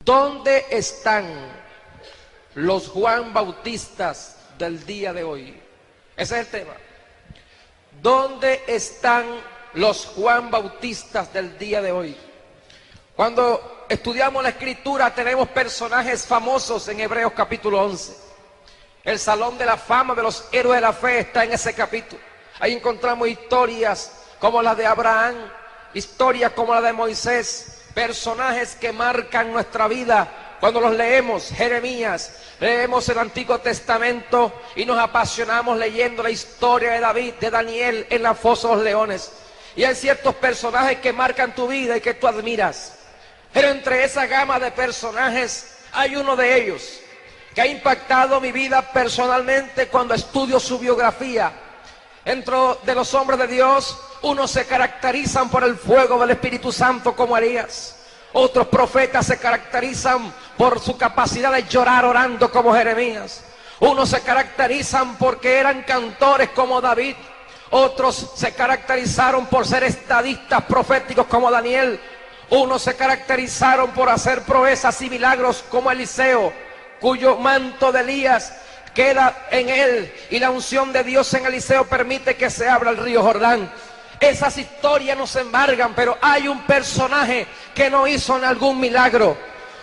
¿Dónde están los Juan Bautistas del día de hoy? Ese es el tema. ¿Dónde están los Juan Bautistas del día de hoy? Cuando estudiamos la Escritura tenemos personajes famosos en Hebreos capítulo 11. El Salón de la Fama de los Héroes de la Fe está en ese capítulo. Ahí encontramos historias como la de Abraham, historias como la de Moisés, personajes que marcan nuestra vida cuando los leemos. Jeremías, leemos el Antiguo Testamento y nos apasionamos leyendo la historia de David, de Daniel en la fosa de los leones. Y hay ciertos personajes que marcan tu vida y que tú admiras. Pero entre esa gama de personajes hay uno de ellos que ha impactado mi vida personalmente cuando estudio su biografía. Dentro de los hombres de Dios, unos se caracterizan por el fuego del Espíritu Santo como Elías. Otros profetas se caracterizan por su capacidad de llorar orando como Jeremías. Unos se caracterizan porque eran cantores como David. Otros se caracterizaron por ser estadistas proféticos como Daniel. Unos se caracterizaron por hacer proezas y milagros como Eliseo, cuyo manto de Elías queda en él y la unción de Dios en Eliseo permite que se abra el río Jordán. Esas historias nos embargan, pero hay un personaje que no hizo algún milagro.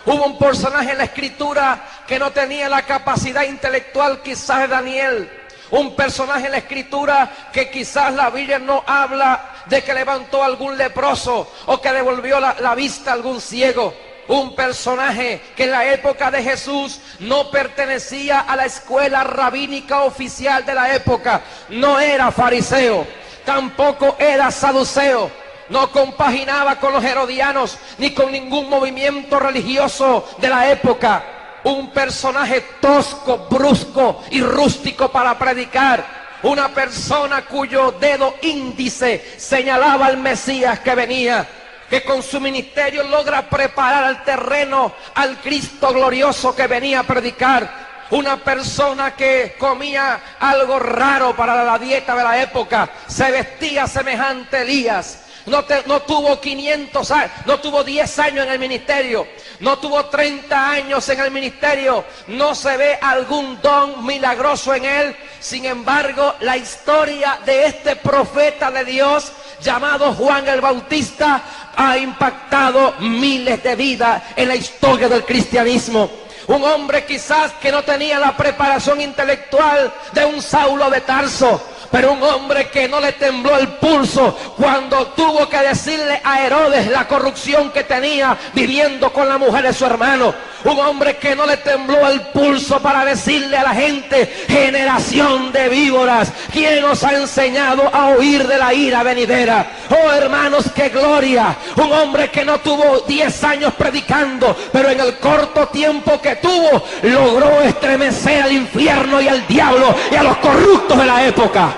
Hubo un personaje en la Escritura que no tenía la capacidad intelectual quizás de Daniel. Un personaje en la Escritura que quizás la Biblia no habla de que levantó a algún leproso o que devolvió la vista a algún ciego. Un personaje que en la época de Jesús no pertenecía a la escuela rabínica oficial de la época. No era fariseo, tampoco era saduceo. No compaginaba con los herodianos ni con ningún movimiento religioso de la época. Un personaje tosco, brusco y rústico para predicar. Una persona cuyo dedo índice señalaba al Mesías que venía, que con su ministerio logra preparar el terreno al Cristo glorioso que venía a predicar. Una persona que comía algo raro para la dieta de la época, se vestía semejante a Elías. No tuvo 500 años, no tuvo 10 años en el ministerio, no tuvo 30 años en el ministerio, no se ve algún don milagroso en él. Sin embargo, la historia de este profeta de Dios llamado Juan el Bautista ha impactado miles de vidas en la historia del cristianismo. Un hombre quizás que no tenía la preparación intelectual de un Saulo de Tarso, pero un hombre que no le tembló el pulso cuando tuvo que decirle a Herodes la corrupción que tenía viviendo con la mujer de su hermano. Un hombre que no le tembló el pulso para decirle a la gente: generación de víboras, ¿quién os ha enseñado a huir de la ira venidera? Oh hermanos, qué gloria. Un hombre que no tuvo 10 años predicando, pero en el corto tiempo que tuvo logró estremecer al infierno y al diablo y a los corruptos de la época.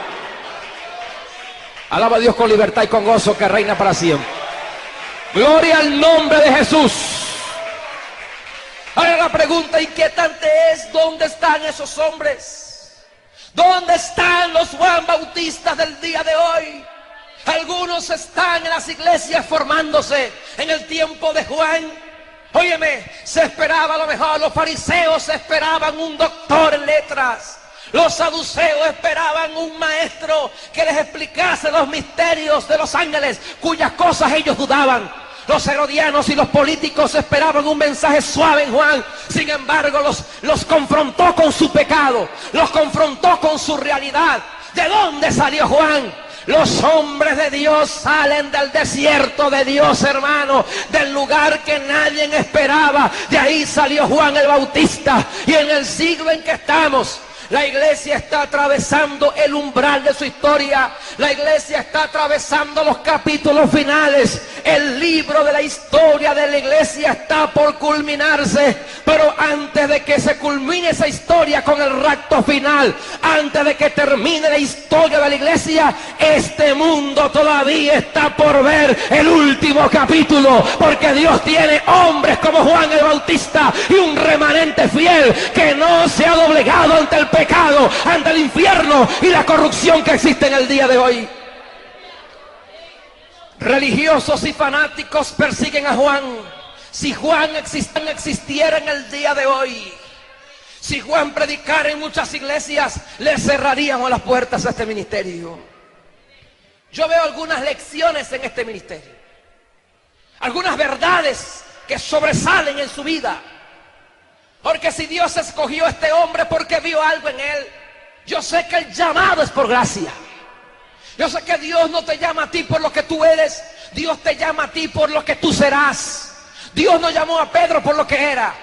Alaba a Dios con libertad y con gozo que reina para siempre. Gloria al nombre de Jesús. Ahora la pregunta inquietante es: ¿dónde están esos hombres? ¿Dónde están los Juan Bautistas del día de hoy? Algunos están en las iglesias formándose en el tiempo de Juan. Óyeme, se esperaba a lo mejor, los fariseos esperaban un doctor en letras. Los saduceos esperaban un maestro que les explicase los misterios de los ángeles, cuyas cosas ellos dudaban. Los herodianos y los políticos esperaban un mensaje suave en Juan. Sin embargo, los confrontó con su pecado, los confrontó con su realidad. ¿De dónde salió Juan? Los hombres de Dios salen del desierto de Dios, hermano, del lugar que nadie esperaba. De ahí salió Juan el Bautista. Y en el siglo en que estamos, la iglesia está atravesando el umbral de su historia. La iglesia está atravesando los capítulos finales. El libro de la historia de la iglesia está por culminarse. Pero antes de que se culmine esa historia con el rapto final, antes de que termine la historia de la iglesia, este mundo todavía está por ver el último capítulo. Porque Dios tiene hombres como Juan el Bautista y un remanente fiel que no se ha doblegado ante el pecado, ante el infierno y la corrupción que existe en el día de hoy. Religiosos y fanáticos persiguen a Juan. Si Juan existiera en el día de hoy, si Juan predicara en muchas iglesias, le cerraríamos las puertas a este ministerio. Yo veo algunas lecciones en este ministerio, algunas verdades que sobresalen en su vida. Porque si Dios escogió a este hombre porque vio algo en él, yo sé que el llamado es por gracia. Yo sé que Dios no te llama a ti por lo que tú eres, Dios te llama a ti por lo que tú serás. Dios no llamó a Pedro por lo que era,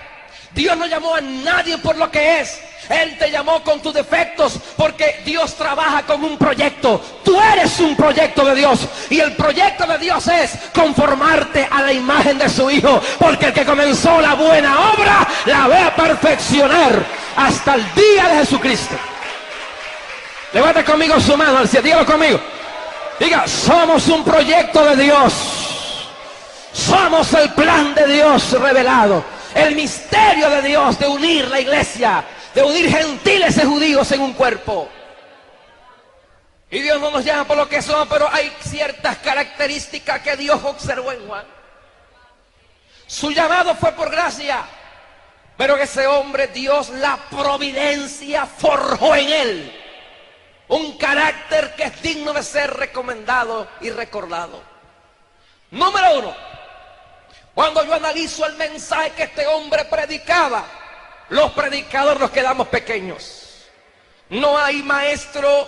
Dios no llamó a nadie por lo que es. Él te llamó con tus defectos porque Dios trabaja con un proyecto. Tú eres un proyecto de Dios y el proyecto de Dios es conformarte a la imagen de su Hijo, porque el que comenzó la buena obra la va a perfeccionar hasta el día de Jesucristo. Levanta conmigo su mano al cielo, dígalo conmigo. Diga, somos un proyecto de Dios. Somos el plan de Dios revelado. El misterio de Dios de unir la iglesia, de unir gentiles y judíos en un cuerpo. Y Dios no nos llama por lo que somos, pero hay ciertas características que Dios observó en Juan. Su llamado fue por gracia, pero ese hombre, Dios, la providencia forjó en él un carácter que es digno de ser recomendado y recordado. Número uno, cuando yo analizo el mensaje que este hombre predicaba, los predicadores nos quedamos pequeños. No hay maestro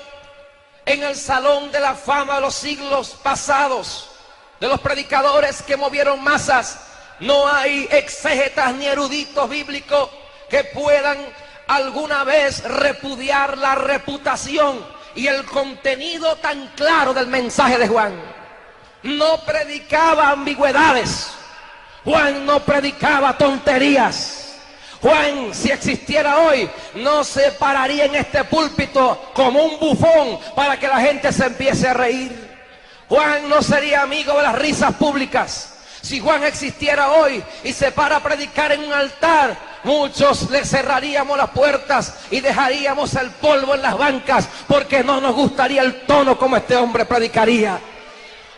en el salón de la fama de los siglos pasados, de los predicadores que movieron masas. No hay exégetas ni eruditos bíblicos que puedan alguna vez repudiar la reputación y el contenido tan claro del mensaje de Juan. No predicaba ambigüedades. Juan no predicaba tonterías. Juan, si existiera hoy, no se pararía en este púlpito como un bufón para que la gente se empiece a reír. Juan no sería amigo de las risas públicas. Si Juan existiera hoy y se para a predicar en un altar, muchos le cerraríamos las puertas y dejaríamos el polvo en las bancas, porque no nos gustaría el tono como este hombre predicaría.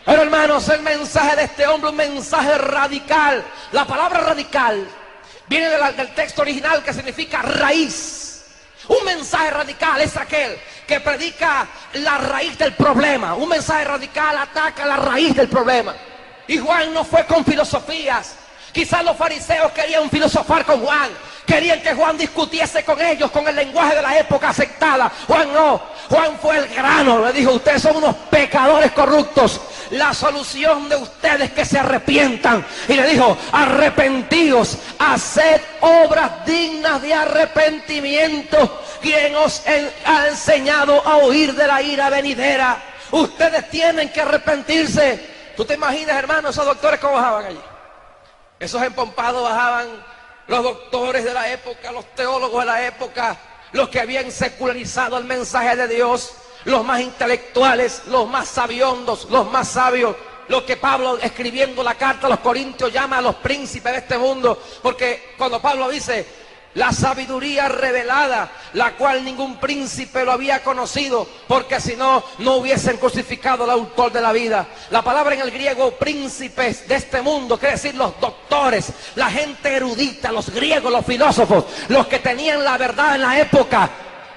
Pero hermanos, el mensaje de este hombre, un mensaje radical. La palabra radical viene del texto original que significa raíz. Un mensaje radical es aquel que predica la raíz del problema. Un mensaje radical ataca la raíz del problema. Y Juan no fue con filosofías. Quizás los fariseos querían filosofar con Juan, querían que Juan discutiese con ellos con el lenguaje de la época aceptada. Juan no, Juan fue el grano, le dijo: ustedes son unos pecadores corruptos, la solución de ustedes es que se arrepientan. Y le dijo: arrepentíos, haced obras dignas de arrepentimiento. ¿Quién os ha enseñado a huir de la ira venidera? Ustedes tienen que arrepentirse. ¿Tú te imaginas, hermano, esos doctores cómo bajaban allí? Esos empompados bajaban, los doctores de la época, los teólogos de la época, los que habían secularizado el mensaje de Dios, los más intelectuales, los más sabiondos, los más sabios, los que Pablo, escribiendo la carta a los Corintios, llama a los príncipes de este mundo, porque cuando Pablo dice la sabiduría revelada, la cual ningún príncipe lo había conocido, porque si no, no hubiesen crucificado al autor de la vida. La palabra en el griego príncipes de este mundo quiere decir los doctores, la gente erudita, los griegos, los filósofos, los que tenían la verdad en la época.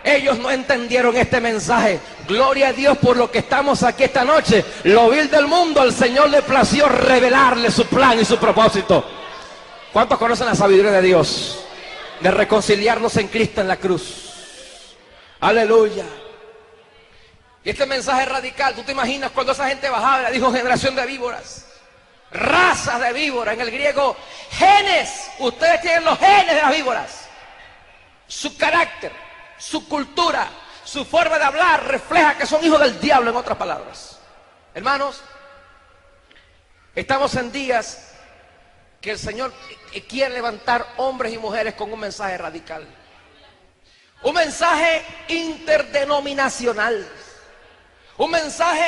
Ellos no entendieron este mensaje. Gloria a Dios por lo que estamos aquí esta noche. Lo vil del mundo, al Señor le plació revelarle su plan y su propósito. ¿Cuántos conocen la sabiduría de Dios? De reconciliarnos en Cristo en la cruz. Aleluya. Y este mensaje radical, tú te imaginas cuando esa gente bajaba y le dijo: generación de víboras, razas de víboras, en el griego genes. Ustedes tienen los genes de las víboras. Su carácter, su cultura, su forma de hablar refleja que son hijos del diablo, en otras palabras. Hermanos, estamos en días que el Señor quiere levantar hombres y mujeres con un mensaje radical, un mensaje interdenominacional, un mensaje.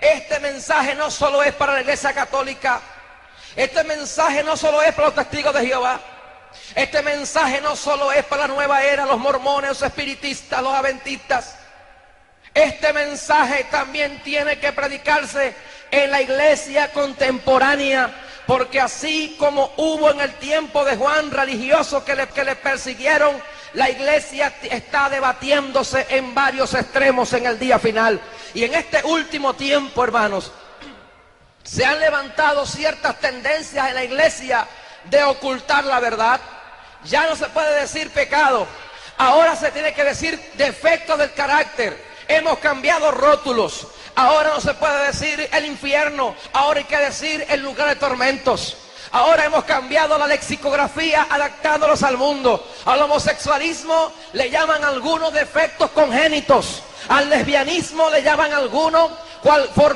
Este mensaje no solo es para la Iglesia Católica, este mensaje no solo es para los testigos de Jehová, este mensaje no solo es para la nueva era, los mormones, los espiritistas, los adventistas. Este mensaje también tiene que predicarse en la iglesia contemporánea, porque así como hubo en el tiempo de Juan religiosos que le persiguieron, la iglesia está debatiéndose en varios extremos en el día final. Y en este último tiempo, hermanos, se han levantado ciertas tendencias en la iglesia de ocultar la verdad. Ya no se puede decir pecado, ahora se tiene que decir defectos del carácter. Hemos cambiado rótulos. Ahora no se puede decir el infierno, ahora hay que decir el lugar de tormentos. Ahora hemos cambiado la lexicografía adaptándolos al mundo. Al homosexualismo le llaman algunos defectos congénitos. Al lesbianismo le llaman algunos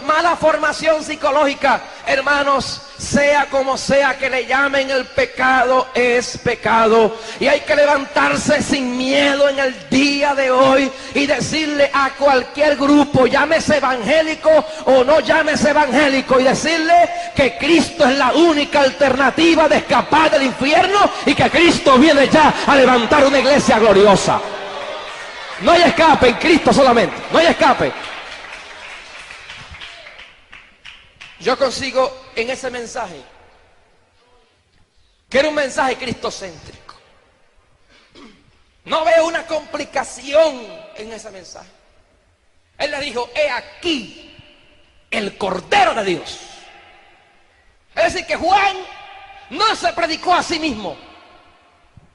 mala formación psicológica. Hermanos, sea como sea que le llamen, el pecado es pecado. Y hay que levantarse sin miedo en el día de hoy y decirle a cualquier grupo, llámese evangélico o no llámese evangélico, y decirle que Cristo es la única alternativa de escapar del infierno y que Cristo viene ya a levantar una iglesia gloriosa. No hay escape en Cristo solamente, no hay escape. Yo consigo en ese mensaje que era un mensaje cristocéntrico. No veo una complicación en ese mensaje. Él le dijo, he aquí el Cordero de Dios. Es decir, que Juan no se predicó a sí mismo.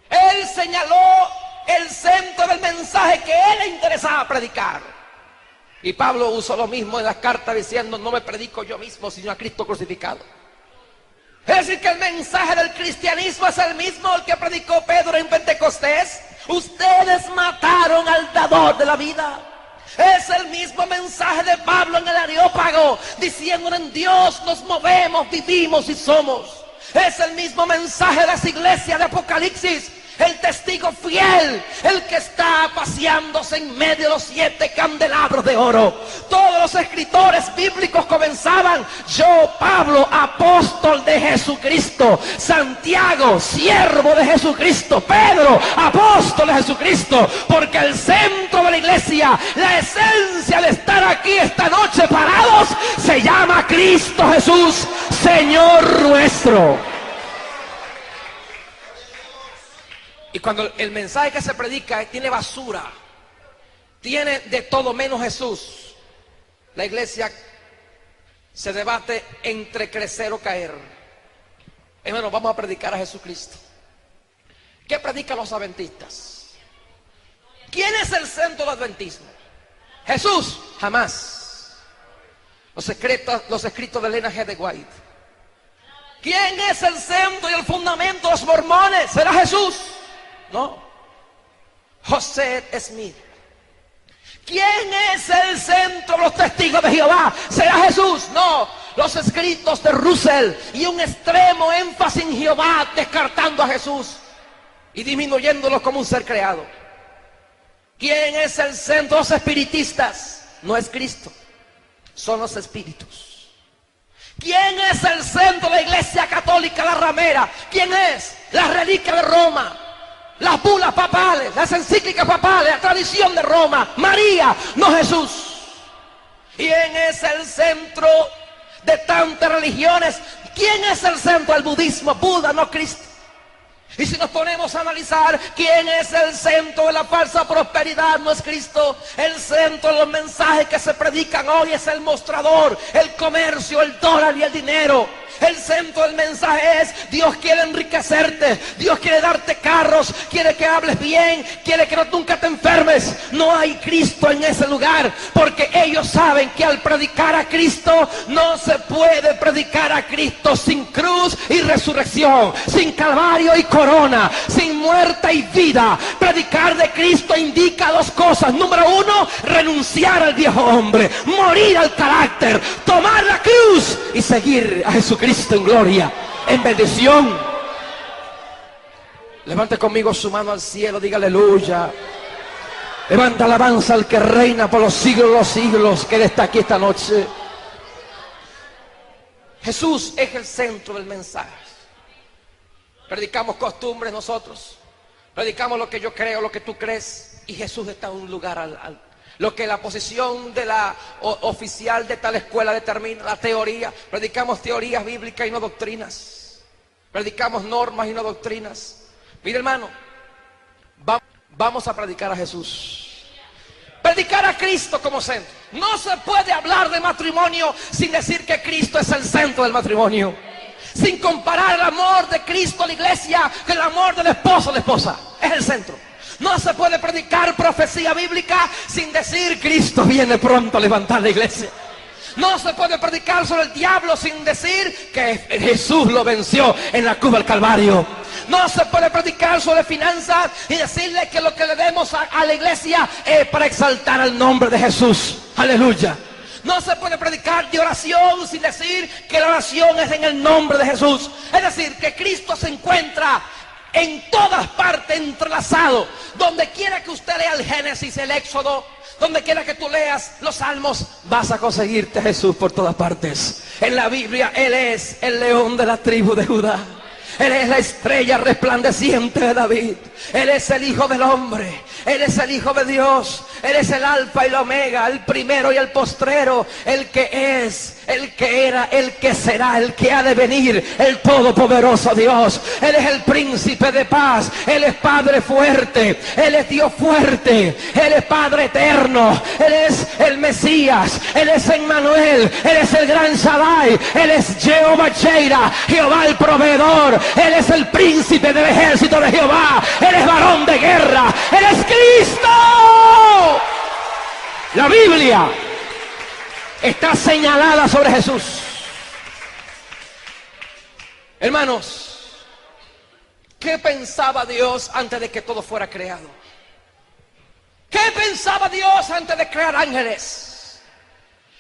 Él señaló el centro del mensaje que él le interesaba predicar. Y Pablo usó lo mismo en las cartas diciendo, no me predico yo mismo, sino a Cristo crucificado. Es decir, que el mensaje del cristianismo es el mismo el que predicó Pedro en Pentecostés. Ustedes mataron al dador de la vida. Es el mismo mensaje de Pablo en el Areópago, diciendo, en Dios nos movemos, vivimos y somos. Es el mismo mensaje de las iglesias de Apocalipsis. El testigo fiel, el que está paseándose en medio de los 7 candelabros de oro. Todos los escritores bíblicos comenzaban, yo, Pablo, apóstol de Jesucristo. Santiago, siervo de Jesucristo. Pedro, apóstol de Jesucristo. Porque el centro de la iglesia, la esencia de estar aquí esta noche parados, se llama Cristo Jesús, Señor nuestro. Y cuando el mensaje que se predica tiene basura, tiene de todo menos Jesús, la iglesia se debate entre crecer o caer. Hermano, vamos a predicar a Jesucristo. ¿Qué predican los adventistas? ¿Quién es el centro del adventismo? Jesús, jamás. Los escritos de Elena G. de White. ¿Quién es el centro y el fundamento de los mormones? ¿Será Jesús? No. José Smith. ¿Quién es el centro de los testigos de Jehová? ¿Será Jesús? No. Los escritos de Russell y un extremo énfasis en Jehová, descartando a Jesús y disminuyéndolo como un ser creado. ¿Quién es el centro de los espiritistas? No es Cristo, son los espíritus. ¿Quién es el centro de la iglesia católica, la ramera? ¿Quién es? La reliquia de Roma, las bulas papales, las encíclicas papales, la tradición de Roma. María, no Jesús. ¿Quién es el centro de tantas religiones? ¿Quién es el centro del budismo? Buda, no Cristo. Y si nos ponemos a analizar quién es el centro de la falsa prosperidad, no es Cristo. El centro de los mensajes que se predican hoy es el mostrador, el comercio, el dólar y el dinero. El centro del mensaje es: Dios quiere enriquecerte, Dios quiere darte carros, quiere que hables bien, quiere que nunca te enfermes. No hay Cristo en ese lugar, porque ellos saben que al predicar a Cristo no se puede predicar a Cristo sin cruz y resurrección, sin calvario y corona, sin muerte y vida. Predicar de Cristo indica dos cosas: número uno, renunciar al viejo hombre, morir al carácter, tomar la cruz y seguir a Jesucristo en gloria, en bendición. Levante conmigo su mano al cielo, diga aleluya. Levanta alabanza al que reina por los siglos de los siglos, que Él está aquí esta noche. Jesús es el centro del mensaje. Predicamos costumbres nosotros, predicamos lo que yo creo, lo que tú crees, y Jesús está en un lugar Lo que la posición de la oficial de tal escuela determina, la teoría. Predicamos teorías bíblicas y no doctrinas. Predicamos normas y no doctrinas. Mire, hermano, vamos a predicar a Jesús. Predicar a Cristo como centro. No se puede hablar de matrimonio sin decir que Cristo es el centro del matrimonio. Sin comparar el amor de Cristo a la iglesia con el amor del esposo a la esposa. Es el centro. No se puede predicar profecía bíblica sin decir Cristo viene pronto a levantar la iglesia. No se puede predicar sobre el diablo sin decir que Jesús lo venció en la cruz del Calvario. No se puede predicar sobre finanzas y decirle que lo que le demos a la iglesia es para exaltar el nombre de Jesús. Aleluya. No se puede predicar de oración sin decir que la oración es en el nombre de Jesús. Es decir, que Cristo se encuentra en todas partes entrelazado. Donde quiera que usted lea el Génesis, el Éxodo, donde quiera que tú leas los Salmos, vas a conseguirte a Jesús por todas partes. En la Biblia Él es el león de la tribu de Judá. Él es la estrella resplandeciente de David. Él es el Hijo del hombre. Él es el Hijo de Dios. Él es el Alfa y el Omega, el primero y el postrero, el que es, el que era, el que será, el que ha de venir, el todopoderoso Dios. Él es el príncipe de paz. Él es Padre fuerte. Él es Dios fuerte. Él es Padre eterno. Él es el Mesías. Él es Emmanuel. Él es el gran Shaddai. Él es Jehová Jireh, Jehová el proveedor. Él es el príncipe del ejército de Jehová. Él es varón de guerra. Él es Cristo. La Biblia está señalada sobre Jesús. Hermanos, ¿qué pensaba Dios antes de que todo fuera creado? ¿Qué pensaba Dios antes de crear ángeles?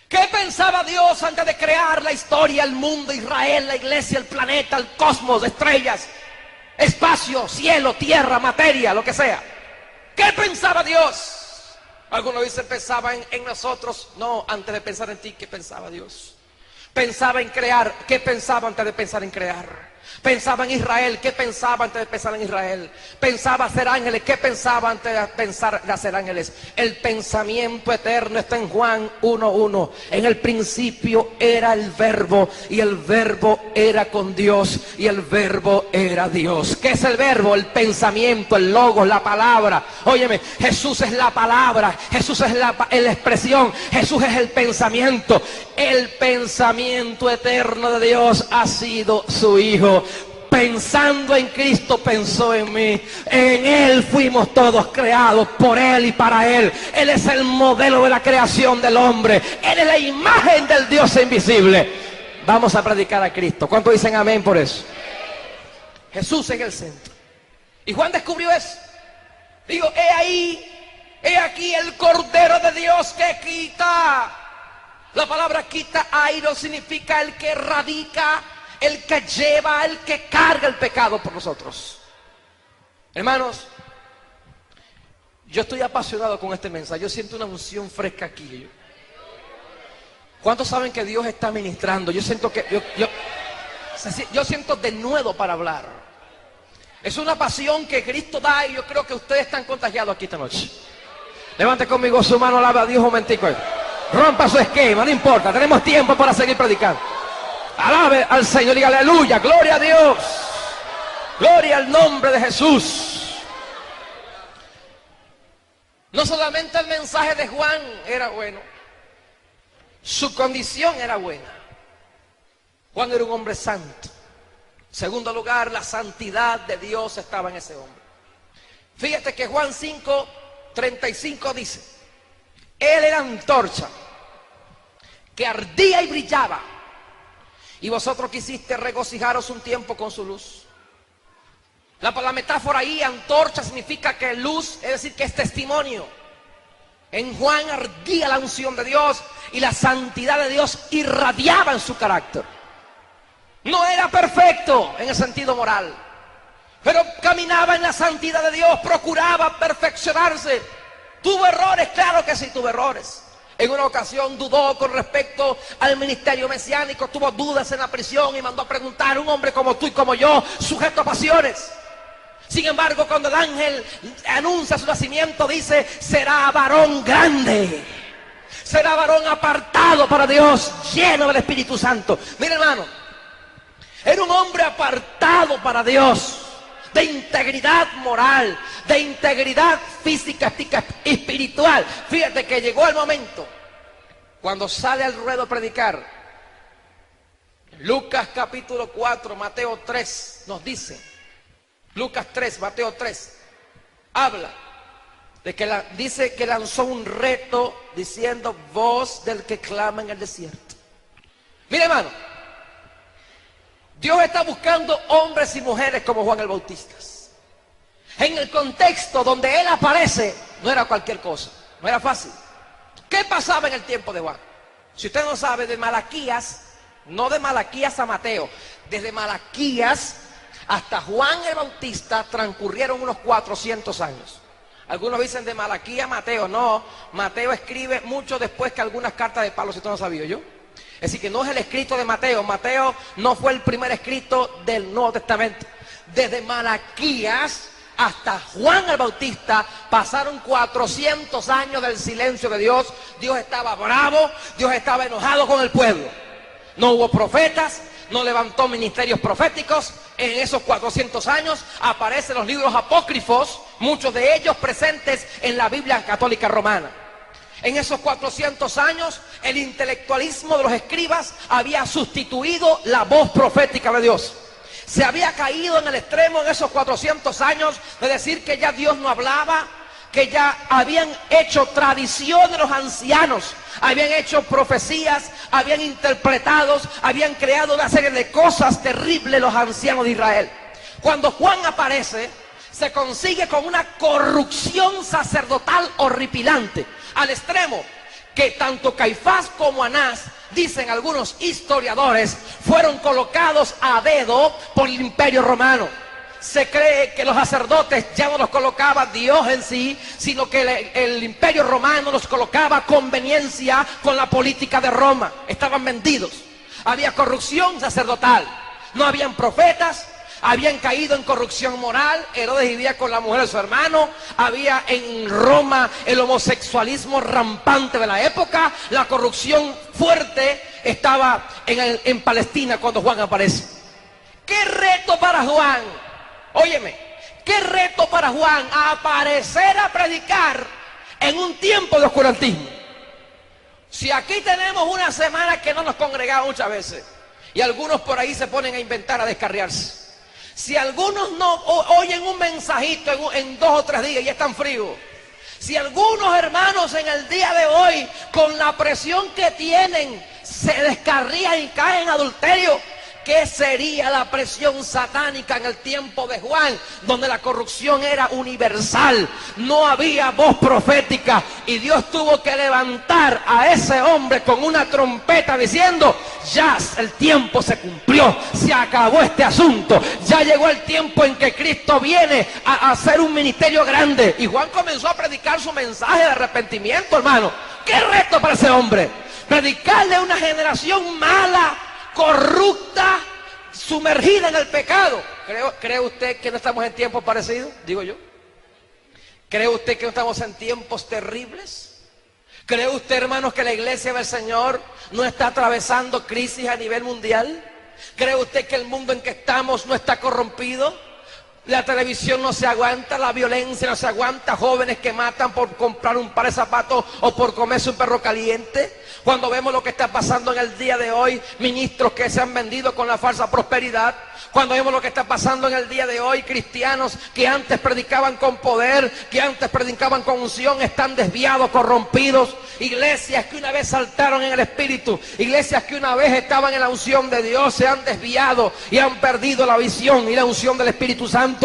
¿Qué pensaba Dios antes de crear la historia, el mundo, Israel, la iglesia, el planeta, el cosmos, estrellas, espacio, cielo, tierra, materia, lo que sea? ¿Qué pensaba Dios? Algunos dicen pensaba en nosotros. No, antes de pensar en ti, ¿qué pensaba Dios? Pensaba en crear. ¿Qué pensaba antes de pensar en crear? Pensaba en Israel. ¿Qué pensaba antes de pensar en Israel? Pensaba hacer ángeles. ¿Qué pensaba antes de pensar de hacer ángeles? El pensamiento eterno está en Juan 1:1. En el principio era el verbo, y el verbo era con Dios, y el verbo era Dios. ¿Qué es el verbo? El pensamiento, el logos, la palabra. Óyeme, Jesús es la palabra. Jesús es la expresión. Jesús es el pensamiento. El pensamiento eterno de Dios ha sido su Hijo. Pensando en Cristo, pensó en mí. En Él fuimos todos creados, por Él y para Él. Él es el modelo de la creación del hombre. Él es la imagen del Dios invisible. Vamos a predicar a Cristo. ¿Cuántos dicen amén por eso? Jesús es el centro. Y Juan descubrió eso. Digo, he ahí, he aquí el Cordero de Dios que quita. La palabra quita, airo, significa el que radica, el que lleva, el que carga el pecado por nosotros. Hermanos, yo estoy apasionado con este mensaje. Yo siento una unción fresca aquí. ¿Cuántos saben que Dios está ministrando? Yo siento que yo siento denuedo para hablar. Es una pasión que Cristo da, y yo creo que ustedes están contagiados aquí esta noche. Levante conmigo su mano, alaba a Dios un momentico. Rompa su esquema, no importa, tenemos tiempo para seguir predicando. Alabe al Señor y aleluya, gloria a Dios. Gloria al nombre de Jesús. No solamente el mensaje de Juan era bueno, su condición era buena. Juan era un hombre santo. Segundo lugar, la santidad de Dios estaba en ese hombre. Fíjate que Juan 5:35 dice: Él era antorcha que ardía y brillaba, y vosotros quisiste regocijaros un tiempo con su luz. La metáfora ahí, antorcha, significa que luz, es decir, que es testimonio. En Juan ardía la unción de Dios, y la santidad de Dios irradiaba en su carácter. No era perfecto en el sentido moral, pero caminaba en la santidad de Dios, procuraba perfeccionarse. ¿Tuvo errores? Claro que sí, tuvo errores. En una ocasión dudó con respecto al ministerio mesiánico, tuvo dudas en la prisión y mandó a preguntar a un hombre como tú y como yo, sujeto a pasiones. Sin embargo, cuando el ángel anuncia su nacimiento, dice, será varón grande. Será varón apartado para Dios, lleno del Espíritu Santo. Mira, hermano, era un hombre apartado para Dios, de integridad moral, de integridad física, espiritual. Fíjate que llegó el momento, cuando sale al ruedo a predicar, Lucas capítulo 4, Mateo 3, nos dice, Lucas 3, Mateo 3, habla de que dice que lanzó un reto diciendo, voz del que clama en el desierto. Mire, hermano, Dios está buscando hombres y mujeres como Juan el Bautista. En el contexto donde él aparece, no era cualquier cosa, no era fácil. ¿Qué pasaba en el tiempo de Juan? Si usted no sabe, de Malaquías, no de Malaquías a Mateo, desde Malaquías hasta Juan el Bautista transcurrieron unos 400 años. Algunos dicen de Malaquías a Mateo. No, Mateo escribe mucho después que algunas cartas de Pablo, si usted no sabía yo. Es decir, que no es el escrito de Mateo. Mateo no fue el primer escrito del Nuevo Testamento. Desde Malaquías hasta Juan el Bautista pasaron 400 años del silencio de Dios. Dios estaba bravo, Dios estaba enojado con el pueblo. No hubo profetas, no levantó ministerios proféticos. En esos 400 años aparecen los libros apócrifos, muchos de ellos presentes en la Biblia católica romana. En esos 400 años, el intelectualismo de los escribas había sustituido la voz profética de Dios. Se había caído en el extremo en esos 400 años de decir que ya Dios no hablaba, que ya habían hecho tradición de los ancianos, habían hecho profecías, habían interpretado, habían creado una serie de cosas terribles los ancianos de Israel. Cuando Juan aparece, se consigue con una corrupción sacerdotal horripilante, al extremo que tanto Caifás como Anás, dicen algunos historiadores, fueron colocados a dedo por el Imperio Romano. Se cree que los sacerdotes ya no los colocaba Dios en sí, sino que el Imperio Romano los colocaba a conveniencia con la política de Roma. Estaban vendidos. Había corrupción sacerdotal. No habían profetas. Habían caído en corrupción moral. Herodes vivía con la mujer de su hermano. Había en Roma el homosexualismo rampante de la época. La corrupción fuerte estaba en Palestina cuando Juan aparece. ¡Qué reto para Juan! Óyeme, qué reto para Juan aparecer a predicar en un tiempo de oscurantismo. Si aquí tenemos una semana que no nos congregamos muchas veces, y algunos por ahí se ponen a inventar, a descarriarse. Si algunos no oyen un mensajito en 2 o 3 días y están fríos. Si algunos hermanos en el día de hoy, con la presión que tienen, se descarrían y caen en adulterio, ¿qué sería la presión satánica en el tiempo de Juan, donde la corrupción era universal? No había voz profética y Dios tuvo que levantar a ese hombre con una trompeta diciendo, ya el tiempo se cumplió, se acabó este asunto, ya llegó el tiempo en que Cristo viene a hacer un ministerio grande. Y Juan comenzó a predicar su mensaje de arrepentimiento, hermano. ¡Qué reto para ese hombre! Predicarle a una generación mala, corrupta, sumergida en el pecado. ¿Cree usted que no estamos en tiempos parecidos? Digo yo. ¿Cree usted que no estamos en tiempos terribles? ¿Cree usted, hermanos, que la iglesia del Señor no está atravesando crisis a nivel mundial? ¿Cree usted que el mundo en que estamos no está corrompido? La televisión no se aguanta, la violencia no se aguanta, jóvenes que matan por comprar un par de zapatos o por comerse un perro caliente. Cuando vemos lo que está pasando en el día de hoy, ministros que se han vendido con la falsa prosperidad. Cuando vemos lo que está pasando en el día de hoy, cristianos que antes predicaban con poder, que antes predicaban con unción, están desviados, corrompidos. Iglesias que una vez saltaron en el Espíritu, iglesias que una vez estaban en la unción de Dios, se han desviado y han perdido la visión y la unción del Espíritu Santo.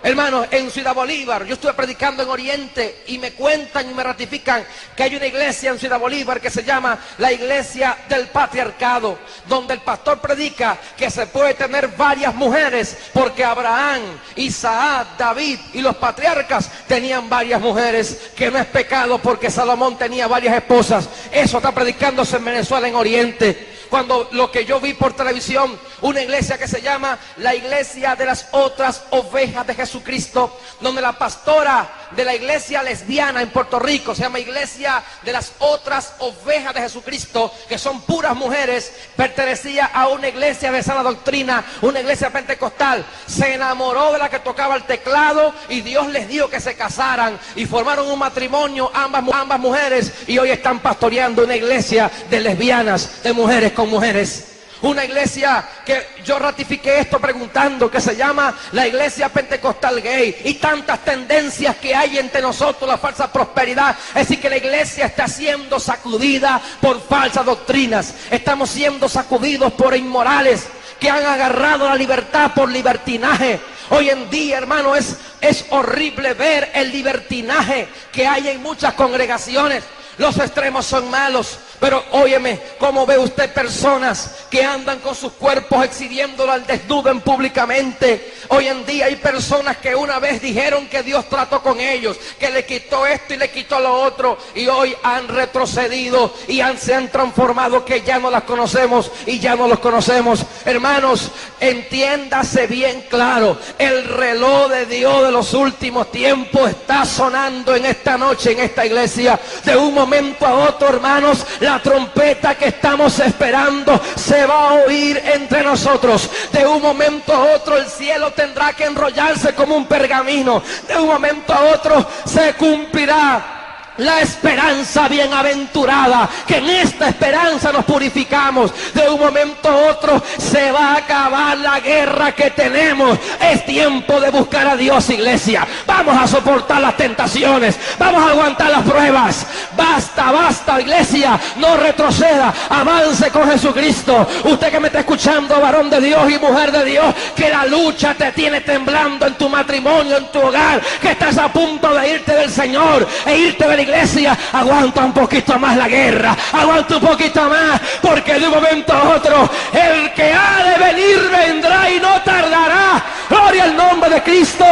Hermanos, en Ciudad Bolívar, yo estuve predicando en Oriente y me cuentan y me ratifican que hay una iglesia en Ciudad Bolívar que se llama la Iglesia del Patriarcado, donde el pastor predica que se puede tener varias mujeres, porque Abraham, Isaac, David y los patriarcas tenían varias mujeres, que no es pecado porque Salomón tenía varias esposas. Eso está predicándose en Venezuela, en Oriente. cuando lo que yo vi por televisión, una iglesia que se llama la Iglesia de las Otras Ovejas de Jesucristo, donde la pastora de la iglesia lesbiana en Puerto Rico, se llama Iglesia de las Otras Ovejas de Jesucristo, que son puras mujeres, pertenecía a una iglesia de sana doctrina, una iglesia pentecostal. Se enamoró de la que tocaba el teclado y Dios les dio que se casaran y formaron un matrimonio, ambas mujeres, y hoy están pastoreando una iglesia de lesbianas, de mujeres con mujeres. Una iglesia que yo ratifiqué esto preguntando, que se llama la Iglesia Pentecostal Gay, y tantas tendencias que hay entre nosotros, la falsa prosperidad. Es decir, que la iglesia está siendo sacudida por falsas doctrinas. Estamos siendo sacudidos por inmorales que han agarrado la libertad por libertinaje. Hoy en día, hermano, es horrible ver el libertinaje que hay en muchas congregaciones. Los extremos son malos, pero óyeme, ¿cómo ve usted personas que andan con sus cuerpos exhibiéndolo al desnudo públicamente? Hoy en día hay personas que una vez dijeron que Dios trató con ellos, que le quitó esto y le quitó lo otro, y hoy han retrocedido y se han transformado, que ya no las conocemos y ya no los conocemos. Hermanos, entiéndase bien claro, el reloj de Dios de los últimos tiempos está sonando en esta noche, en esta iglesia. De un momento a otro, hermanos, la trompeta que estamos esperando se va a oír entre nosotros. De un momento a otro el cielo tendrá que enrollarse como un pergamino. De un momento a otro se cumplirá la esperanza bienaventurada, que en esta esperanza nos purificamos. De un momento a otro se va a acabar la guerra que tenemos. Es tiempo de buscar a Dios, iglesia. Vamos a soportar las tentaciones, vamos a aguantar las pruebas. Basta, basta, iglesia, no retroceda, avance con Jesucristo. Usted que me está escuchando, varón de Dios y mujer de Dios, que la lucha te tiene temblando en tu matrimonio, en tu hogar, que estás a punto de irte del Señor e irte de la iglesia, aguanta un poquito más la guerra, aguanta un poquito más, porque de un momento a otro el que ha de venir vendrá y no tardará. Gloria al nombre de Cristo.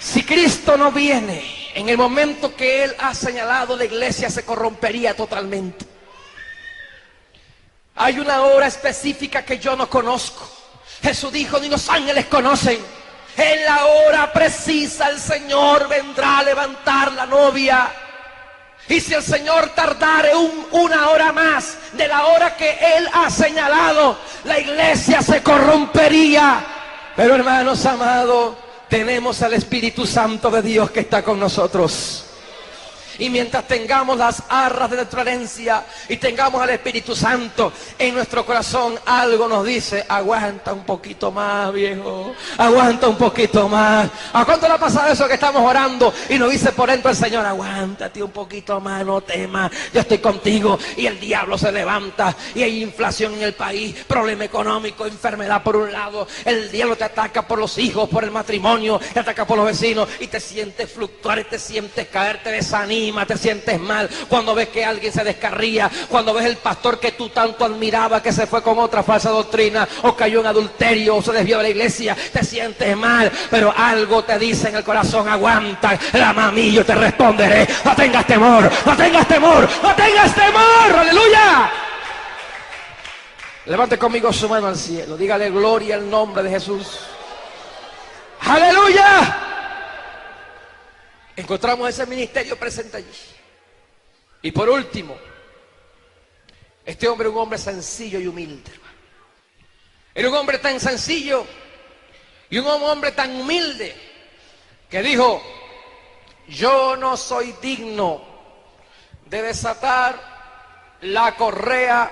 Si Cristo no viene en el momento que Él ha señalado, la iglesia se corrompería totalmente. Hay una hora específica que yo no conozco. Jesús dijo, ni los ángeles conocen. En la hora precisa el Señor vendrá a levantar la novia. Y si el Señor tardare una hora más de la hora que Él ha señalado, la iglesia se corrompería. Pero hermanos amados, tenemos al Espíritu Santo de Dios que está con nosotros. Y mientras tengamos las arras de nuestra herencia y tengamos al Espíritu Santo en nuestro corazón, algo nos dice, aguanta un poquito más, viejo, aguanta un poquito más. ¿A cuánto le ha pasado eso que estamos orando y nos dice por dentro el Señor, aguántate un poquito más, no temas, yo estoy contigo? Y el diablo se levanta y hay inflación en el país, problema económico, enfermedad por un lado, el diablo te ataca por los hijos, por el matrimonio, te ataca por los vecinos y te sientes fluctuar y te sientes caer, te desanima, te sientes mal cuando ves que alguien se descarría, cuando ves el pastor que tú tanto admirabas que se fue con otra falsa doctrina o cayó en adulterio o se desvió de la iglesia, te sientes mal, pero algo te dice en el corazón, aguanta, clama a mí, yo te responderé. No tengas temor, no tengas temor, no tengas temor, aleluya. Levante conmigo su mano al cielo, dígale gloria al nombre de Jesús, aleluya. Encontramos ese ministerio presente allí. Y por último, este hombre era un hombre sencillo y humilde. Era un hombre tan sencillo y un hombre tan humilde que dijo, yo no soy digno de desatar la correa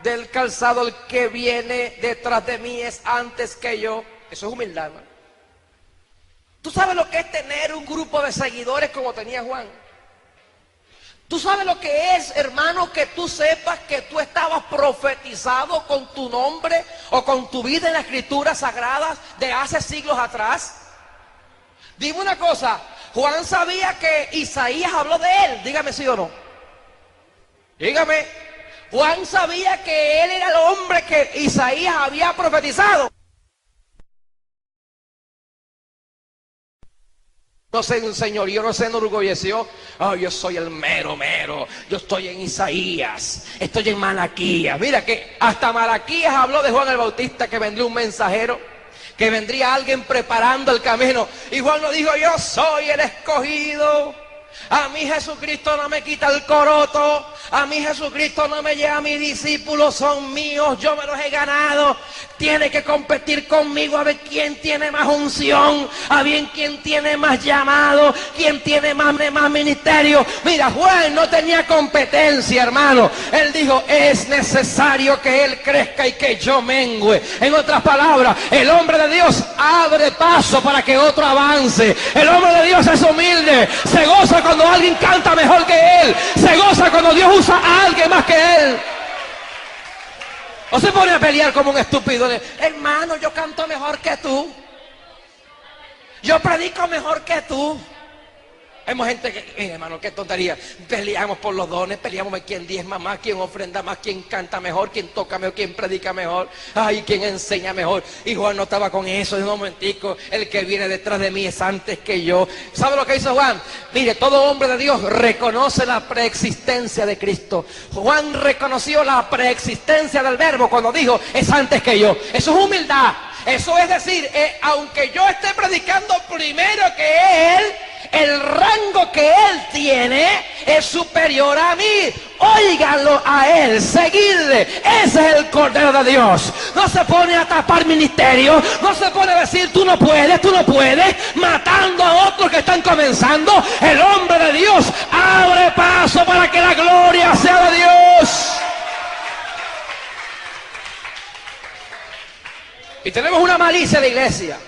del calzado, el que viene detrás de mí es antes que yo. Eso es humildad, ¿no? ¿Tú sabes lo que es tener un grupo de seguidores como tenía Juan? ¿Tú sabes lo que es, hermano, que tú sepas que tú estabas profetizado con tu nombre o con tu vida en las escrituras sagradas de hace siglos atrás? Dime una cosa, Juan sabía que Isaías habló de él, dígame sí o no. Dígame, Juan sabía que él era el hombre que Isaías había profetizado. no se enseñoreó, no se enorgulleció. Oh, yo soy el mero, mero. Yo estoy en Isaías, estoy en Malaquías. Mira que hasta Malaquías habló de Juan el Bautista, que vendría un mensajero, que vendría alguien preparando el camino. Y Juan no dijo, yo soy el escogido. A mí Jesucristo no me quita el coroto. A mí Jesucristo no me lleva, mis discípulos son míos, yo me los he ganado. Tiene que competir conmigo a ver quién tiene más unción, a ver quién tiene más llamado, quién tiene más ministerio. Mira, Juan no tenía competencia, hermano. Él dijo, es necesario que él crezca y que yo mengüe. En otras palabras, el hombre de Dios abre paso para que otro avance. El hombre de Dios es humilde, se goza cuando alguien canta mejor que él, se goza cuando Dios usa a alguien más que él. O se pone a pelear como un estúpido. Hermano, yo canto mejor que tú, yo predico mejor que tú. Hay gente que, mira, hermano, qué tontería. Peleamos por los dones, peleamos por quién diezma más, quién ofrenda más, quién canta mejor, quién toca mejor, quién predica mejor, ay, quién enseña mejor. Y Juan no estaba con eso. En un momentico, el que viene detrás de mí es antes que yo. ¿Sabe lo que hizo Juan? Mire, todo hombre de Dios reconoce la preexistencia de Cristo. Juan reconoció la preexistencia del Verbo cuando dijo, es antes que yo. Eso es humildad. Eso es decir, aunque yo esté predicando primero que él, el rango que él tiene es superior a mí. Óiganlo a él, seguidle. Ese es el Cordero de Dios. No se pone a tapar ministerio, no se pone a decir tú no puedes, matando a otros que están comenzando. El hombre de Dios abre paso para que la gloria sea de Dios. Y tenemos una malicia de iglesia.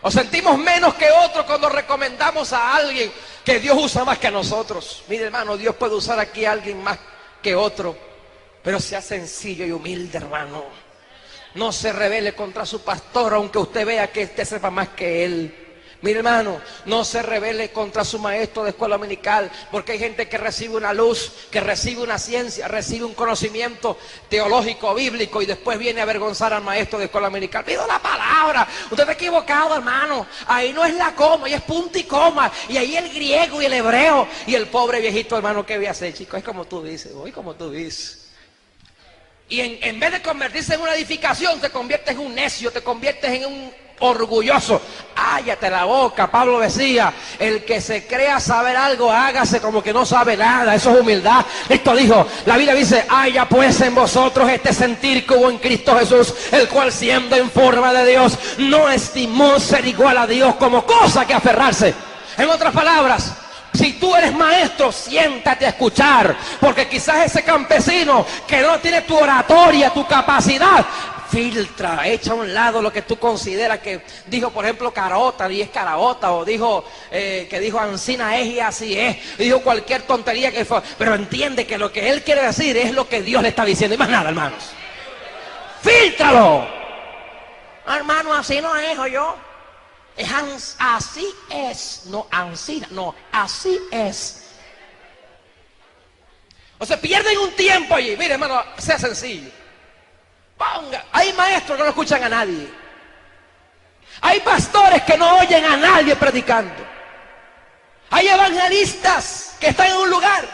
Nos sentimos menos que otros cuando recomendamos a alguien que Dios usa más que a nosotros. Mire, hermano, Dios puede usar aquí a alguien más que otro, pero sea sencillo y humilde, hermano. No se rebele contra su pastor, aunque usted vea que usted sepa más que él. Mire, hermano, no se rebele contra su maestro de escuela dominical, porque hay gente que recibe una luz, que recibe una ciencia, recibe un conocimiento teológico, bíblico, y después viene a avergonzar al maestro de escuela dominical. Pido la palabra, usted está equivocado, hermano. Ahí no es la coma, ahí es punto y coma, y ahí el griego y el hebreo. Y el pobre viejito, hermano, ¿qué voy a hacer, chico? Es como tú dices, hoy como tú dices. Y en vez de convertirse en una edificación, te conviertes en un necio, te conviertes en un orgulloso. Cállate la boca. Pablo decía, el que se crea saber algo, hágase como que no sabe nada. Eso es humildad. Esto dijo, la Biblia dice, haya pues en vosotros este sentir que hubo en Cristo Jesús, el cual siendo en forma de Dios, no estimó ser igual a Dios como cosa que aferrarse. En otras palabras, si tú eres maestro, siéntate a escuchar, porque quizás ese campesino que no tiene tu oratoria, tu capacidad, filtra, echa a un lado lo que tú consideras que dijo, por ejemplo, Carota y es Caraota, o dijo que dijo Ancina es y así es, dijo cualquier tontería que fue, pero entiende que lo que él quiere decir es lo que Dios le está diciendo, y más nada, hermanos. Fíltralo. Hermano, así no es, yo. Así es, no Ancina, no, así es. O sea, pierden un tiempo allí. Mire, hermano, sea sencillo. Ponga, hay maestros que no escuchan a nadie. Hay pastores que no oyen a nadie predicando. Hay evangelistas que están en un lugar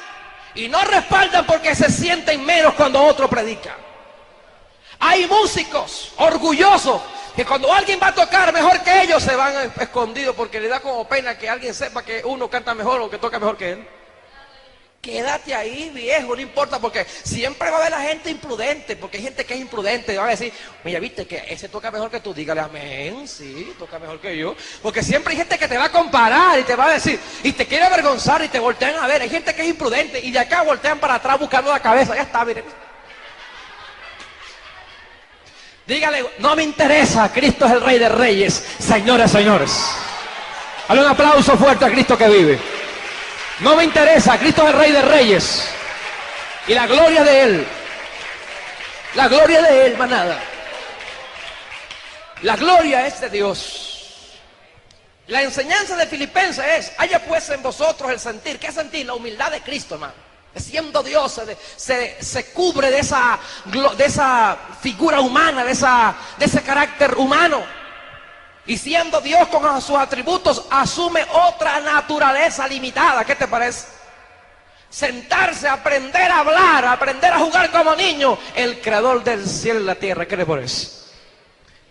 y no respaldan porque se sienten menos cuando otro predica. Hay músicos orgullosos que cuando alguien va a tocar mejor que ellos se van escondidos porque le da como pena que alguien sepa que uno canta mejor o que toca mejor que él. Quédate ahí, viejo, no importa, porque siempre va a haber la gente imprudente, porque hay gente que es imprudente y va a decir, mira, viste que ese toca mejor que tú, dígale amén, sí, toca mejor que yo, porque siempre hay gente que te va a comparar y te va a decir, y te quiere avergonzar y te voltean a ver. Hay gente que es imprudente y de acá voltean para atrás buscando la cabeza, ya está, miren. Dígale, no me interesa, Cristo es el Rey de Reyes, señores, señores. Dale un aplauso fuerte a Cristo que vive. No me interesa, Cristo es el Rey de Reyes. Y la gloria de Él. La gloria de Él, más nada. La gloria es de Dios. La enseñanza de Filipenses es, haya pues en vosotros el sentir. ¿Qué sentir? La humildad de Cristo, hermano. Siendo Dios, se cubre de esa figura humana, de ese carácter humano. Y siendo Dios con sus atributos, asume otra naturaleza limitada. ¿Qué te parece? Sentarse, aprender a hablar, aprender a jugar como niño. El creador del cielo y la tierra. ¿Qué te parece?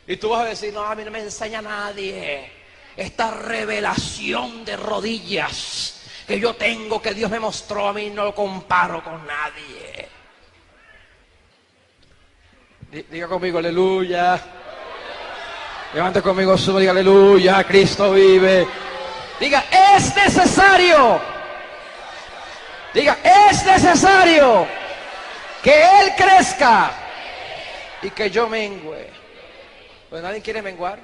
Y tú vas a decir, no, a mí no me enseña nadie esta revelación de rodillas que yo tengo, que Dios me mostró a mí, no lo comparo con nadie. Diga conmigo, aleluya. Levante conmigo su, diga aleluya, Cristo vive. Diga, es necesario. Diga, es necesario que Él crezca y que yo mengüe. Pues nadie quiere menguar.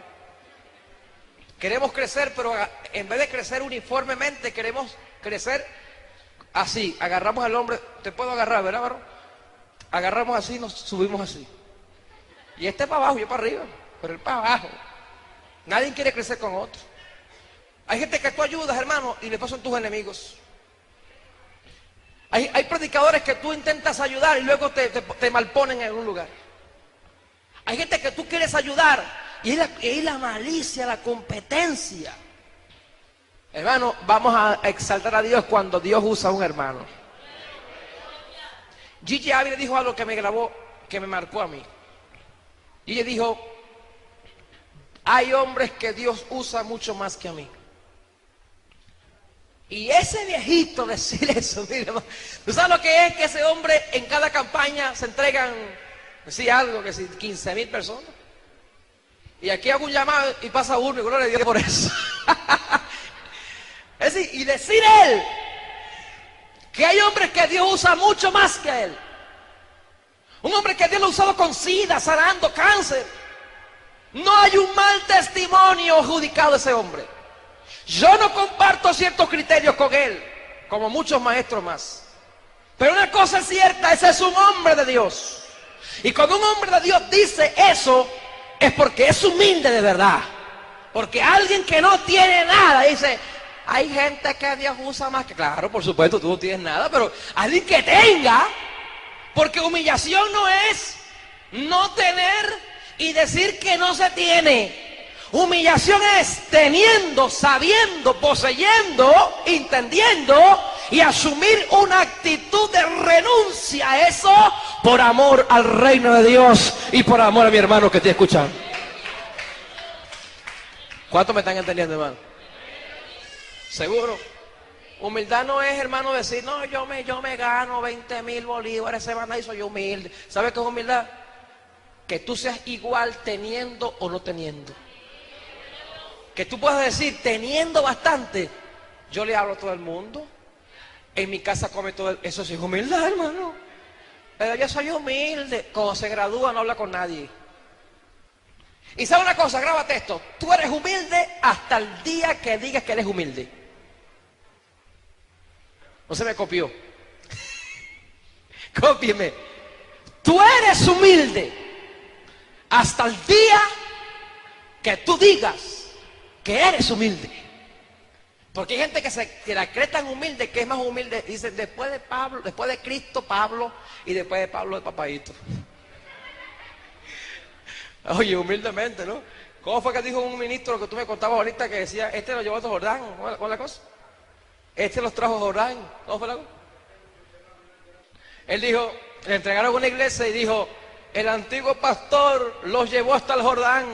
Queremos crecer, pero en vez de crecer uniformemente, queremos crecer así. Agarramos al hombre, te puedo agarrar, ¿verdad, varón? Agarramos así, nos subimos así. Y este para abajo, yo para arriba, pero él para abajo. Nadie quiere crecer con otro. Hay gente que tú ayudas, hermano, y después son tus enemigos. Hay predicadores que tú intentas ayudar y luego te malponen en un lugar. Hay gente que tú quieres ayudar y es la malicia, la competencia. Hermano, vamos a exaltar a Dios cuando Dios usa a un hermano. Gigi Ávila dijo algo que me grabó, que me marcó a mí. Y ella dijo, hay hombres que Dios usa mucho más que a mí. Y ese viejito decir eso, mire, ¿tú sabes lo que es que ese hombre en cada campaña se entregan, decía algo, que si 15,000 personas? Y aquí hago un llamado y pasa uno, y gloria a Dios por eso. Es decir, y decir él, que hay hombres que Dios usa mucho más que él. Un hombre que Dios lo ha usado con sida, sanando cáncer. No hay un mal testimonio adjudicado a ese hombre. Yo no comparto ciertos criterios con él, como muchos maestros más. Pero una cosa es cierta, ese es un hombre de Dios. Y cuando un hombre de Dios dice eso, es porque es humilde de verdad. Porque alguien que no tiene nada dice, hay gente que Dios usa más que... Claro, por supuesto, tú no tienes nada, pero alguien que tenga, porque humillación no es no tener y decir que no se tiene. Humillación es teniendo, sabiendo, poseyendo, entendiendo y asumir una actitud de renuncia a eso por amor al reino de Dios y por amor a mi hermano que estoy escuchando. ¿Cuántos me están entendiendo, hermano? ¿Seguro? Humildad no es, hermano, decir, no, yo me gano 20,000 bolívares semana y soy humilde. ¿Sabes qué es humildad? Que tú seas igual teniendo o no teniendo. Que tú puedas decir, teniendo bastante, yo le hablo a todo el mundo, en mi casa come todo el... Eso sí es humildad, hermano. Pero yo soy humilde. Cuando se gradúa no habla con nadie. Y sabe una cosa, grábate esto, tú eres humilde hasta el día que digas que eres humilde. No se me copió. Cópieme. Tú eres humilde hasta el día que tú digas que eres humilde. Porque hay gente que la cree tan humilde que es más humilde. Dicen, después de Pablo, después de Cristo, Pablo, y después de Pablo, el papadito. Oye, humildemente, ¿no? ¿Cómo fue que dijo un ministro que tú me contabas ahorita que decía, este lo llevó a Jordán? ¿Cuál es la cosa? Este los trajo a Jordán. ¿Cómo fue la cosa? Él dijo, le entregaron una iglesia y dijo, el antiguo pastor los llevó hasta el Jordán.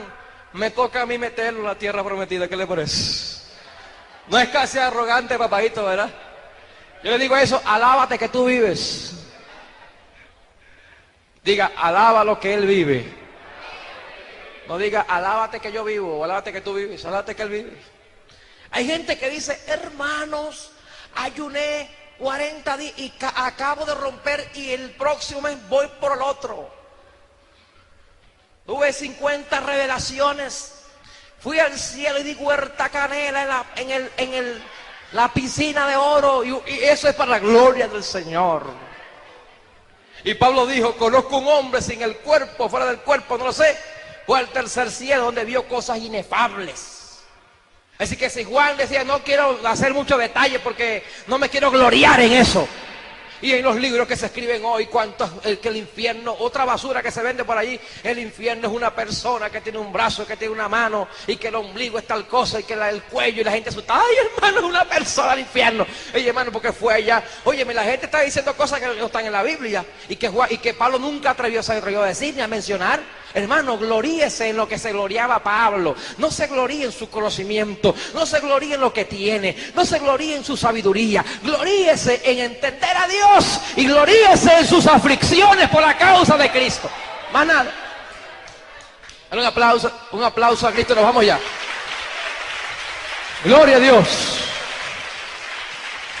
Me toca a mí meterlo en la tierra prometida. ¿Qué le parece? No es casi arrogante, papadito, ¿verdad? Yo le digo eso, alábate que tú vives. Diga, alaba lo que él vive. No diga, alábate que yo vivo, o alábate que tú vives, alábate que él vive. Hay gente que dice, hermanos, ayuné 40 días y acabo de romper y el próximo mes voy por el otro. Tuve 50 revelaciones. Fui al cielo y di huerta canela en la piscina de oro. Y eso es para la gloria del Señor. Y Pablo dijo, conozco un hombre sin el cuerpo, fuera del cuerpo, no lo sé. Fue al tercer cielo donde vio cosas inefables. Así que si Juan decía, no quiero hacer mucho detalle porque no me quiero gloriar en eso. Y en los libros que se escriben hoy, que el infierno, otra basura que se vende por allí, el infierno es una persona que tiene un brazo, que tiene una mano, y que el ombligo es tal cosa, y que el cuello, y la gente asusta. Ay, hermano, es una persona al infierno. Oye, hermano, porque fue allá. Oye, la gente está diciendo cosas que no están en la Biblia, y que Pablo nunca se atrevió a decir ni a mencionar. Hermano, gloríese en lo que se gloriaba Pablo. No se gloríe en su conocimiento, no se gloríe en lo que tiene, no se gloríe en su sabiduría. Gloríese en entender a Dios y gloríese en sus aflicciones por la causa de Cristo. Más nada. Dale un aplauso a Cristo, nos vamos ya. Gloria a Dios.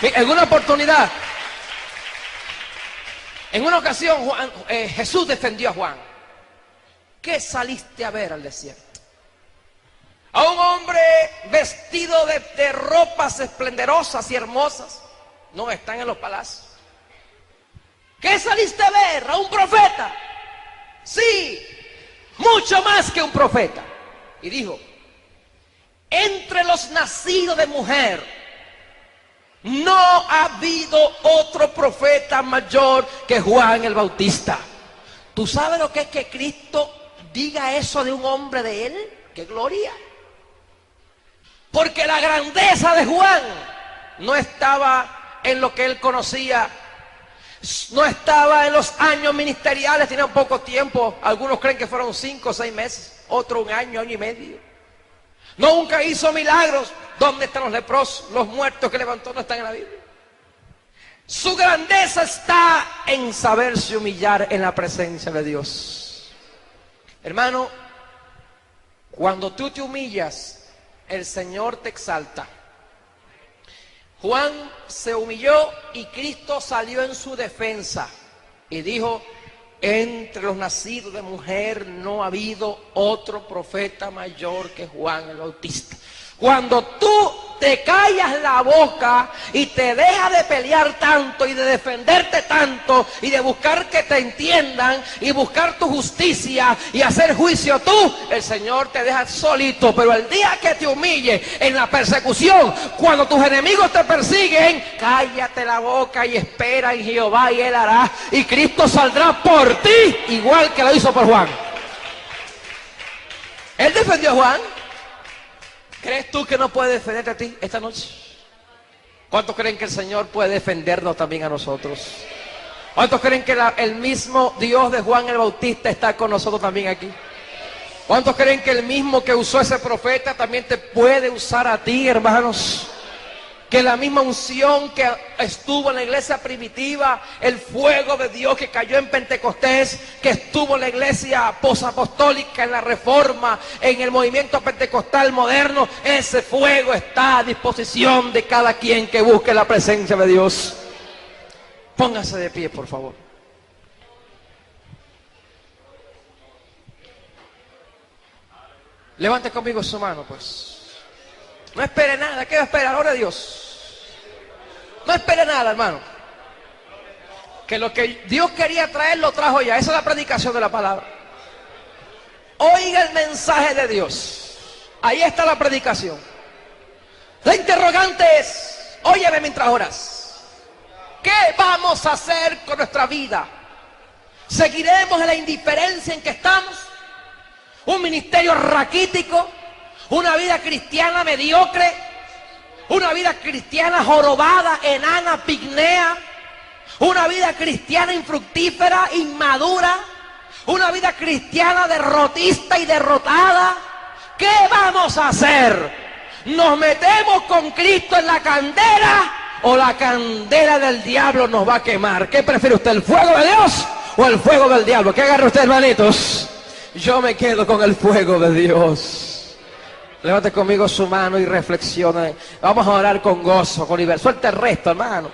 En una oportunidad, en una ocasión, Jesús defendió a Juan. ¿Qué saliste a ver al desierto? A un hombre vestido de ropas esplendorosas y hermosas. No, están en los palacios. ¿Qué saliste a ver? A un profeta. Sí, mucho más que un profeta. Y dijo, entre los nacidos de mujer no ha habido otro profeta mayor que Juan el Bautista. ¿Tú sabes lo que es que Cristo diga eso de un hombre de él? ¡Qué gloria! Porque la grandeza de Juan no estaba en lo que él conocía, no estaba en los años ministeriales, tenía poco tiempo. Algunos creen que fueron 5 o 6 meses, otro un año, año y medio. Nunca hizo milagros. ¿Dónde están los leprosos? Los muertos que levantó no están en la Biblia. Su grandeza está en saberse humillar en la presencia de Dios. Hermano, cuando tú te humillas, el Señor te exalta. Juan se humilló y Cristo salió en su defensa y dijo, entre los nacidos de mujer no ha habido otro profeta mayor que Juan el Bautista. Cuando tú te callas la boca y te dejas de pelear tanto y de defenderte tanto y de buscar que te entiendan y buscar tu justicia y hacer juicio tú, el Señor te deja solito. Pero el día que te humille en la persecución, cuando tus enemigos te persiguen, cállate la boca y espera en Jehová y Él hará. Y Cristo saldrá por ti igual que lo hizo por Juan. Él defendió a Juan. ¿Crees tú que no puede defenderte a ti esta noche? ¿Cuántos creen que el Señor puede defendernos también a nosotros? ¿Cuántos creen que el mismo Dios de Juan el Bautista está con nosotros también aquí? ¿Cuántos creen que el mismo que usó ese profeta también te puede usar a ti, hermanos? Que la misma unción que estuvo en la iglesia primitiva, el fuego de Dios que cayó en Pentecostés, que estuvo en la iglesia posapostólica, en la Reforma, en el movimiento pentecostal moderno, ese fuego está a disposición de cada quien que busque la presencia de Dios. Póngase de pie, por favor. Levante conmigo su mano, pues. No espere nada. ¿Qué va a esperar? Ahora Dios. No espere nada, hermano. Que lo que Dios quería traer, lo trajo ya. Esa es la predicación de la palabra. Oiga el mensaje de Dios. Ahí está la predicación. La interrogante es, óyeme mientras oras. ¿Qué vamos a hacer con nuestra vida? ¿Seguiremos en la indiferencia en que estamos? ¿Un ministerio raquítico? ¿Una vida cristiana mediocre? ¿Una vida cristiana jorobada, enana, pigmea? ¿Una vida cristiana infructífera, inmadura? ¿Una vida cristiana derrotista y derrotada? ¿Qué vamos a hacer? ¿Nos metemos con Cristo en la candela o la candela del diablo nos va a quemar? ¿Qué prefiere usted, el fuego de Dios o el fuego del diablo? ¿Qué agarra usted, hermanitos? Yo me quedo con el fuego de Dios. Levante conmigo su mano y reflexione. Vamos a orar con gozo, con libertad. Suelta el resto, hermano.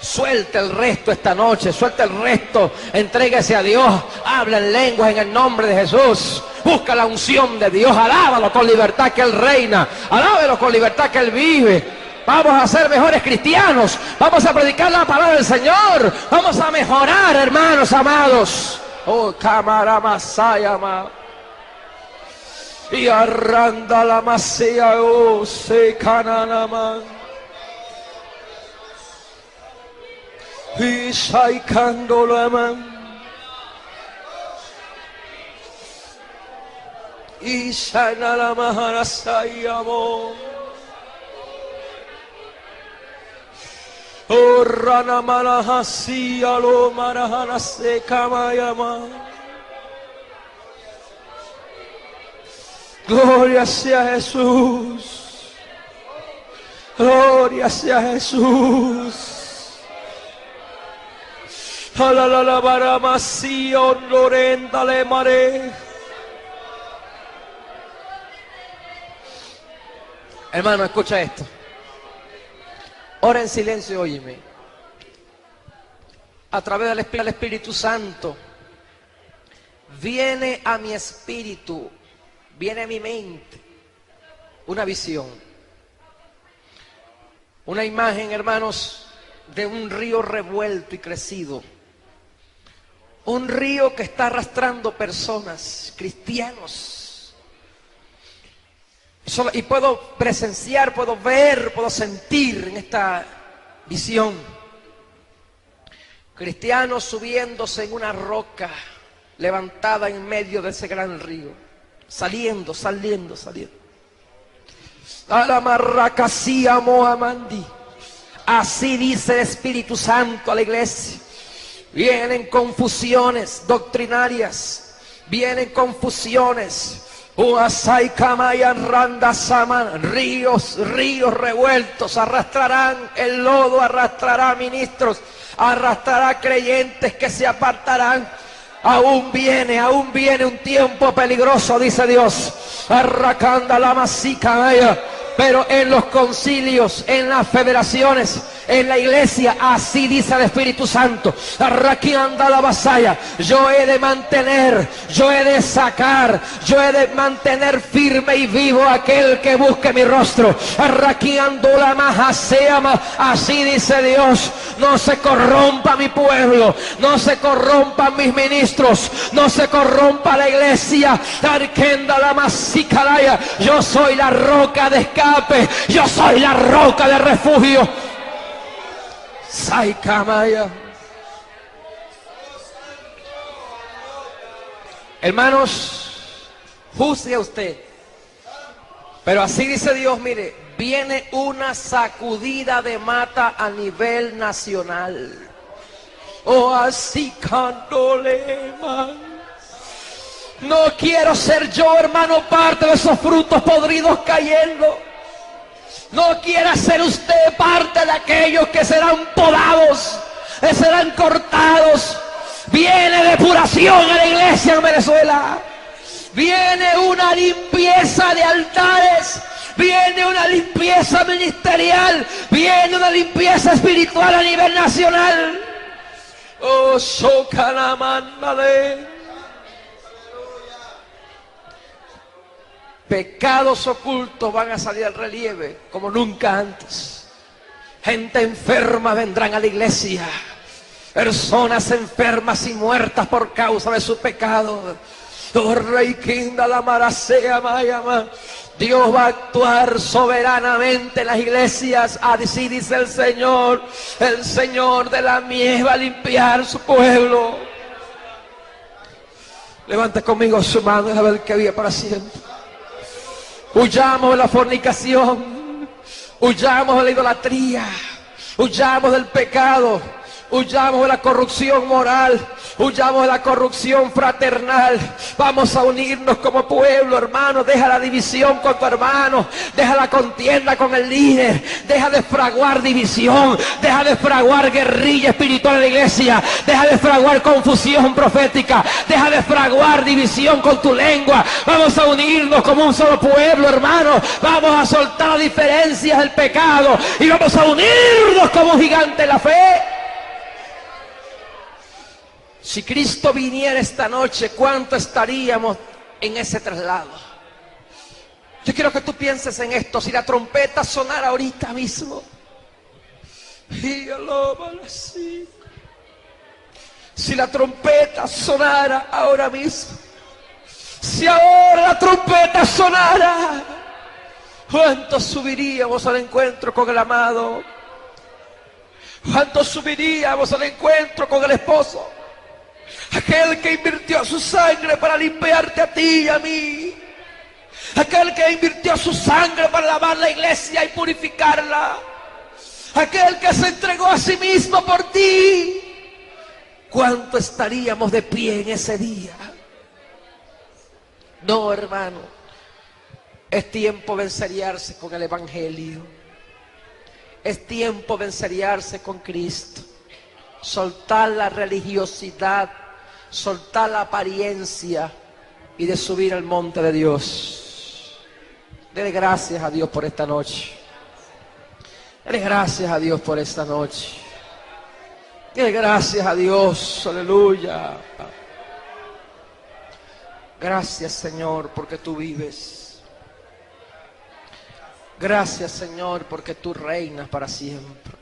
Suelta el resto esta noche. Suelta el resto. Entréguese a Dios. Habla en lenguas en el nombre de Jesús. Busca la unción de Dios. Alábalo con libertad que Él reina. Alábalo con libertad que Él vive. Vamos a ser mejores cristianos. Vamos a predicar la palabra del Señor. Vamos a mejorar, hermanos amados. Oh, cámara masayama. Y arranda la masía, oh, se cananama. y saicando la mano. Y sana la mahara sayamo. Oh rana malahasi alo marahana se kamayama. Gloria sea Jesús. Gloria sea Jesús. Alalala baramasi ondorendale mare. Hermano, escucha esto. Ora en silencio, óyeme. A través del Espíritu Santo viene a mi espíritu, viene a mi mente una visión, una imagen, hermanos, de un río revuelto y crecido. Un río que está arrastrando personas, cristianos. Y puedo presenciar, puedo ver, puedo sentir en esta visión cristianos subiéndose en una roca levantada en medio de ese gran río, saliendo. Alamarracasía Mohamandi. Así dice el Espíritu Santo a la iglesia. Vienen confusiones doctrinarias, vienen confusiones. Ríos revueltos arrastrarán el lodo, arrastrará ministros, arrastrará creyentes que se apartarán. Aún viene un tiempo peligroso, dice Dios. Arracanda la masica, pero en los concilios, en las federaciones, en la iglesia, así dice el Espíritu Santo. Arraquianda la vasalla. Yo he de mantener, yo he de sacar, yo he de mantener firme y vivo aquel que busque mi rostro. Arraquiando la majaseama. Así dice Dios. No se corrompa mi pueblo, no se corrompan mis ministros, no se corrompa la iglesia. Arquenda la masicalaya. Yo soy la roca de escape, yo soy la roca de refugio. Saikamaya. Hermanos, juzgue usted. Pero así dice Dios, mire, viene una sacudida de mata a nivel nacional. Oh, así cantolema. No quiero ser yo, hermano, parte de esos frutos podridos cayendo. No quiera ser usted parte de aquellos que serán podados, que serán cortados. Viene depuración a la iglesia en Venezuela. Viene una limpieza de altares. Viene una limpieza ministerial. Viene una limpieza espiritual a nivel nacional. Oh, Shokanamandale. Pecados ocultos van a salir al relieve como nunca antes. Gente enferma vendrán a la iglesia. Personas enfermas y muertas por causa de su pecado. Oh, Rey Kinda la Marasea Mayama. Dios va a actuar soberanamente en las iglesias. Así dice el Señor. El Señor de la mies va a limpiar su pueblo. Levante conmigo su mano y a ver qué había para siempre. Huyamos de la fornicación, huyamos de la idolatría, huyamos del pecado, huyamos de la corrupción moral, huyamos de la corrupción fraternal. Vamos a unirnos como pueblo, hermano. Deja la división con tu hermano, deja la contienda con el líder, deja de fraguar división, deja de fraguar guerrilla espiritual en la iglesia, deja de fraguar confusión profética, deja de fraguar división con tu lengua. Vamos a unirnos como un solo pueblo, hermano. Vamos a soltar las diferencias del pecado y vamos a unirnos como un gigante en la fe. Si Cristo viniera esta noche, ¿cuánto estaríamos en ese traslado? Yo quiero que tú pienses en esto. Si la trompeta sonara ahorita mismo, si la trompeta sonara ahora mismo, si ahora la trompeta sonara, ¿cuántos subiríamos al encuentro con el amado? ¿Cuántos subiríamos al encuentro con el esposo? Aquel que invirtió su sangre para limpiarte a ti y a mí. Aquel que invirtió su sangre para lavar la iglesia y purificarla. Aquel que se entregó a sí mismo por ti. ¿Cuánto estaríamos de pie en ese día? No, hermano. Es tiempo de enseriarse con el Evangelio. Es tiempo de enseriarse con Cristo. Soltar la religiosidad, soltar la apariencia y de subir al monte de Dios. Dele gracias a Dios por esta noche. Dele gracias a Dios por esta noche. Dele gracias a Dios, aleluya. Gracias, Señor, porque tú vives. Gracias, Señor, porque tú reinas para siempre.